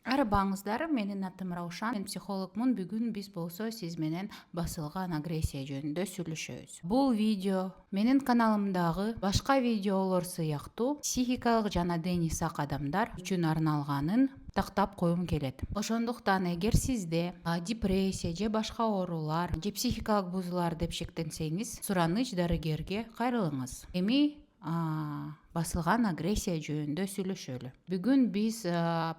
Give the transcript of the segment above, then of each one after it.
Арыбаңыздар, менин атым Раушан, мен психологмун. Бүгүн биз болсо сиз менен басылган агрессия жөнүндө сүйлөшөбүз. Бул видео менин каналымдагы башка видеолор сыяктуу психикалык жана дени сак адамдар үчүн арналганын тактап коюм келет. Ошондуктан эгер сизде депрессия же башка оорулар же психикалык бузуулар деп шектенсеңиз, сураныч дарыгерге кайрылыңыз. Эми басылган агрессия жөнүндө сүйлөшөлү. Бүгүн биз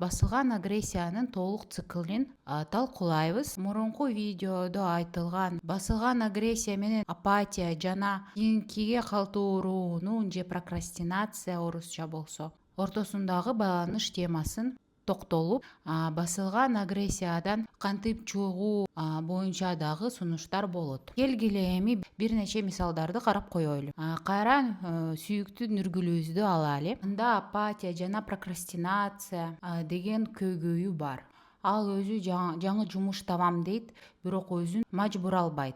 басылган агрессиянын толук циклин талкуулайбыз. Мурунку видеодо айтылган басылган агрессия менен апатия жана кийинкиге калтыруунун же прокрастинация орусча болсо ортосундагы байланыш темасын токтолуп, басылган агрессиядан кантип чыгуу боюнча дагы сунуштар болот. Келгиле эми бир нече мисалдарды карап коелу. Кайра сүйүктүү нүргүлүбүздү алалы. Анда апатия жана прокрастинация деген көйгөйү бар. Ал өзү жаңы жумуш табам дейт, бирок өзүн мажбур албайт.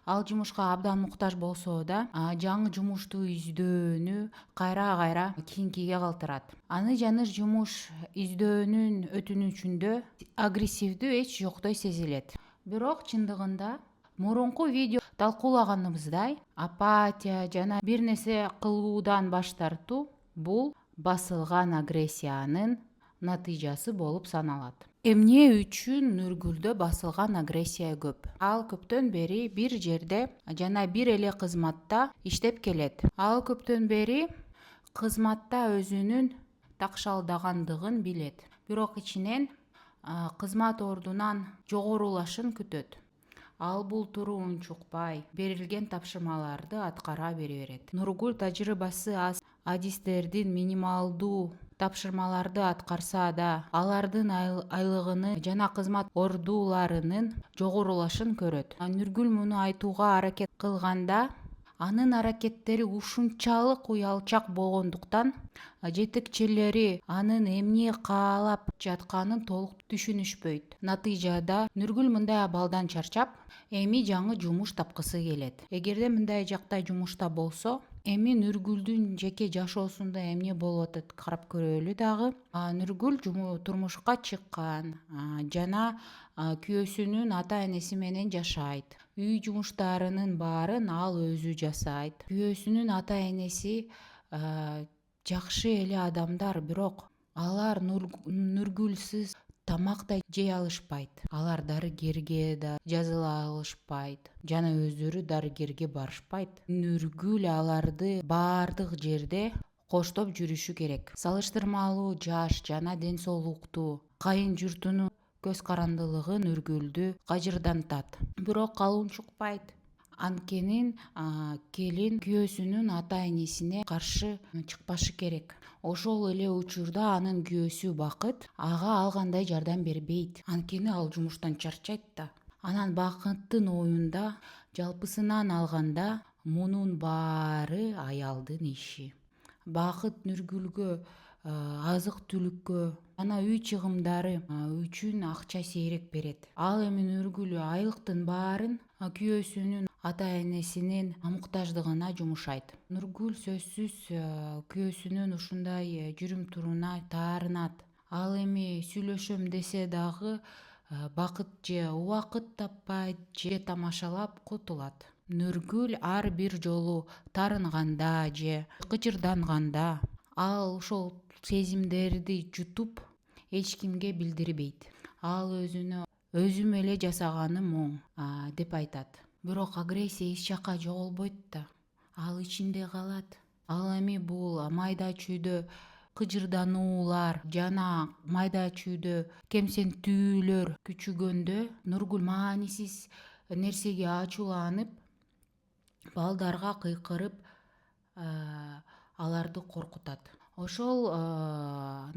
Ал жумушка абдан муктаж болсо да, жаңы жумушту издөөнү кайра кийинкиге калтырат. Аны жаныш жумуш издөөнүн өтүнүчүндө агрессивдүү эч жоктой сезилет. Бирок чындыгында мурунку видео талкуулаганыбыздай, апатия жана бир нерсе кылуудан баш тартуу бул басылган агрессиянын натыйжасы болуп саналат. Эмне үчүн нүргүлдө басылган агрессия көп? Ал көптөн бери бир жерде жана бир эле кызматта иштеп келет. Ал көптөн бери кызматта өзүнүн такшалдагандыгын билет. Бирок ичинен кызмат ордунан жогорулашын күтөт. Ал бул туруун чукпай, берилген тапшырмаларды аткара берет. Нургул тажрыйбасы аз адистердин минималдуу тапшырмаларды аткарса да, алардын айлыгыны жана кызмат ордуларынын жогорулашын көрөт. Нургул муну айтууга аракет кылганда, анын аракеттери ушунчалык уялчак болгондуктан жетекчилери анын эмне каалап жатканын толук түшүнүшпөйт. Натыйжада Нургул мындай абалдан чарчап, эми жаңы жумуш тапкысы келет. Эгерде мындай жакта жумушта болсо, эми Нургулдун жеке жашоосунда эмне болуп атат карап көрөлү дагы. Нургул турмушка чыккан жана күйөөсүнүн ата энеси менен жашайт. Үй жумуштарынын баарын ал өзү жасайт. Күйөөсүнүн ата энеси жакшы эле адамдар, бирок алар Нургулсуз тамак да жей алышпайт. Алар дарыгерге да жазыла алышпайт жана өздөрү дарыгерге барышпайт. Нургул аларды баардык жерде коштоп жүрүшү керек. Салыштырмалуу жаш жана ден соолуктуу кайын журтунун көз карандылыгы Нургулдү кажырдантат. Бирок ал унчукпайт. Анткени келин күйөөсүнүн ата энесине каршы чыкпашы керек. Ошол эле учурда анын күйөөсү Бакыт ага ал кандай жардам бербейт. Анткени ал жумуштан чарчайт да. Анан Бакыттын оюнда, жалпысынан алганда, мунун баары аялдын иши. Бакыт Нургулгө азык түлүккө жана үй чыгымдары үчүн акча сейрек берет. Ал эми Нургул айлыктын баарын күйөөсүнүн ата энесинин муктаждыгына жумушайт. Нургул сөзсүз күйөөсүнүн ушундай жүрүм туруна таарынат. Ал эми сүйлөшөм десе дагы Бакыт же убакыт таппайт, же тамашалап кутулат. Нургул ар бир жолу таарынганда же кычырданганда ал ошол сезимдерди жутуп эч кимге билдирбейт. Ал өзүм эле жасаганым оң деп айтат. Бирок агрессия эч жакка жоголбойт да. Ал ичинде калат. Ал эми бул майда чүйдө кыжырдануулар жана майда чүйдө кемсинтүүлөр күчүгөндө Нургул маанисиз нерсеге ачууланып, балдарга кыйкырып, аларды коркутат. Ошол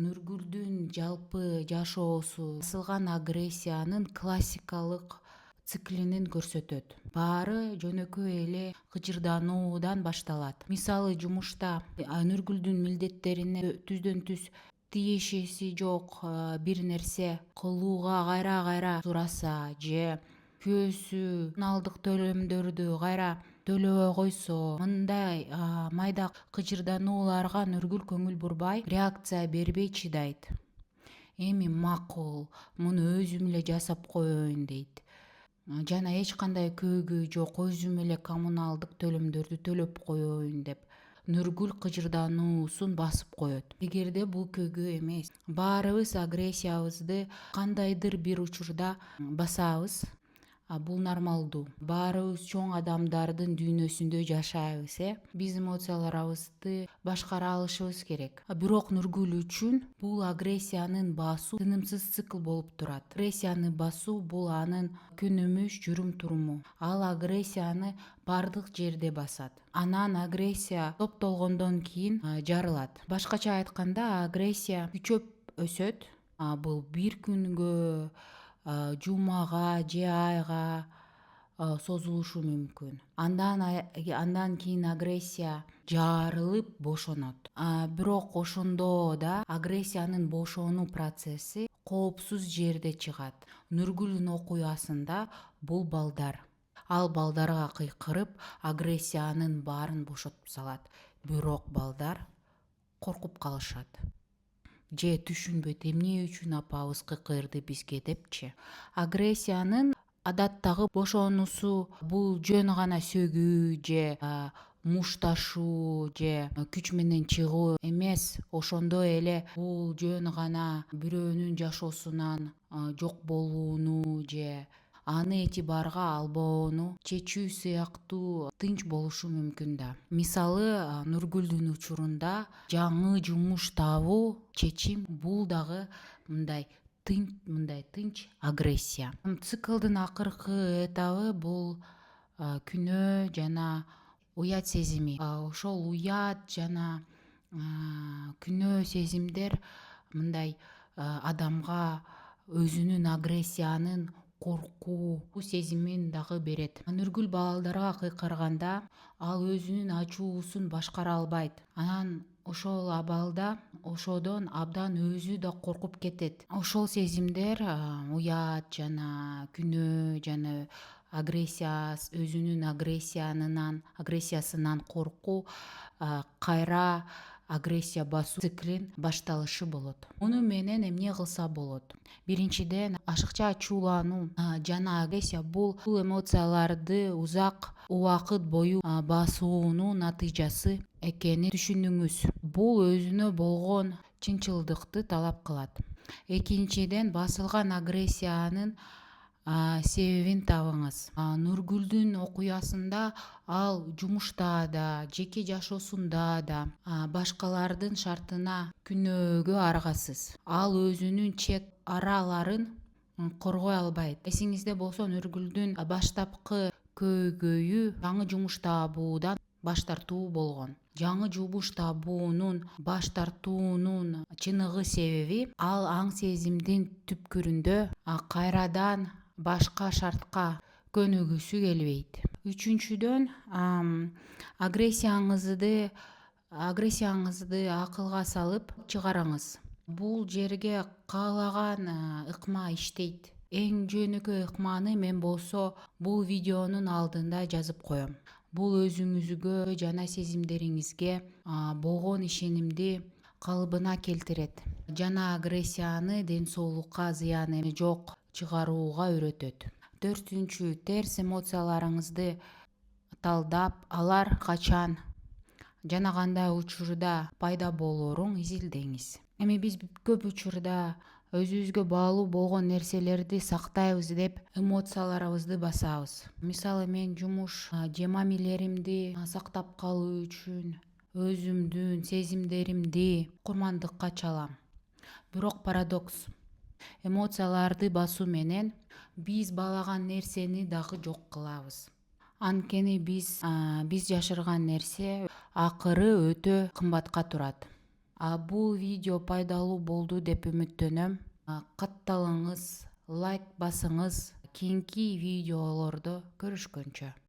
Нургулдун жалпы жашоосу басылган агрессиянын классикалык циклинин көрсөтөт. Баары жөнөкөй эле кычырдануудан башталат. Мисалы, жумушта Нургулдун милдеттерине түздөн түз тиешеси жок бир нерсе кылууга кайра сураса же күйөөсү коммуналдык төлөмдөрдү кайра төлөбөй койсо, мындай майда кычырданууларга Нургул көңүл бурбай, реакция бербей чыдайт. эми макул, муну өзүм эле жасап коеюн дейт. Жана эч кандай көйгөй жок, өзүм эле коммуналдык төлөмдөрдү төлөп коеюн деп Нургүл кыжырдануусун басып коет. Эгерде бул көйгөй эмес, баарыбыз агрессиябызды кандайдыр бир учурда басабыз. Бул нормалдуу. Баарыбыз чоң адамдардын дүйнөсүндө жашайбыз, Биз эмоцияларыбызды башкара алышыбыз керек. Бирок Нургүл үчүн бул агрессиянын басуу тынымсыз цикл болуп турат. Агрессияны басуу бул анын күнүмүш жүрүм туруму. Ал агрессияны бардык жерде басат. Анан агрессия топтолгондон кийин жарылат. Башкача айтканда, агрессия күчөп өсөт. Бул бир күнгө, жумага же айга созулушу мүмкүн. Андан кийин агрессия жарылып бошонот. Бирок ошондо да агрессиянын бошонуу процесси коопсуз жерде чыгат. Нургүлдүн окуясында бул балдар. Ал балдарга кыйкырып, агрессиянын баарын бошотуп салат. Бирок балдар коркуп калышат. Же түшүнбөйт, эмне үчүн апабыз кыйкырды бизге депчи. Агрессиянын адаттагы бошонуусу бул жөн гана сөгүү же мушташуу же күч менен чыгуу эмес. Ошондой эле бул жөн гана бирөөнүн жашоосунан жок болууну же аны этибарга албоону чечүү сыяктуу тынч болушу мүмкүн да. Мисалы, Нургүлдүн учурунда жаңы жумуш табуу чечим бул дагы мындай тынч агрессия. Циклдын акыркы этабы бул күнөө жана уят сезими. Ошол уят жана күнөө сезимдер мындай адамга өзүнүн агрессиянын коркуу сезимин дагы берет. Нургүл балдарга кыйкырганда ал өзүнүн ачуусун башкара албайт. Анан ошол абалда ошодон абдан өзү да коркуп кетет. Ошол сезимдер, уят жана күнөө жана өзүнүн агрессиясынан коркуу кайра агрессия басуу циклин башталышы болот. Муну менен эмне кылса болот? Биринчиден, ашыкча ачуулануу жана агрессия бул эмоцияларды узак убакыт бою басуунун натыйжасы экенин түшүнүңүз. Бул өзүнө болгон чынчылдыкты талап кылат. Экинчиден, басылган агрессиянын себебин табыңыз. Нургүлдүн окуясында ал жумушта да, жеке жашоосунда да башкалардын шартына күнөөгө аргасыз. Ал өзүнүн чек араларын коргой албайт. Эсиңизде болсо, Нургүлдүн баштапкы көйгөйү жаңы жумуш табуудан баш тартуу болгон. Жаңы жумуш табуунун баш тартуунун чыныгы себеби ал аң сезимдин түпкүрүндө кайрадан башка шартка көнүгүсү келбейт. Үчүнчүдөн, агрессияңызды акылга салып чыгарыңыз. Бул жерге каалаган ыкма иштейт. Эң жөнөкөй ыкманы мен болсо бул видеонун алдында жазып коем. Бул өзүңүзгө жана сезимдериңизге болгон ишенимди калыбына келтирет жана агрессияны ден соолукка зыяны жок чыгарууга үйрөтөт. Төртүнчү, терс эмоцияларыңызды талдап, алар качан жана кандай учурда пайда болоорун изилдеңиз. Эми биз көп учурда өзүбүзгө баалуу болгон нерселерди сактайбыз деп эмоцияларыбызды басабыз. Мисалы, мен жумуш же мамилелеримди сактап калуу үчүн өзүмдүн сезимдеримди курмандыкка чалам. Бирок парадокс. Эмоцияларды басуу менен биз баалаган нерсени дагы жок кылабыз. Анткени биз жашырган нерсе акыры өтө кымбатка турат. Бул видео пайдалуу болду деп үмүттөнөм. Катталыңыз, лайк басыңыз. Кийинки видеолордо көрүшкөнчө.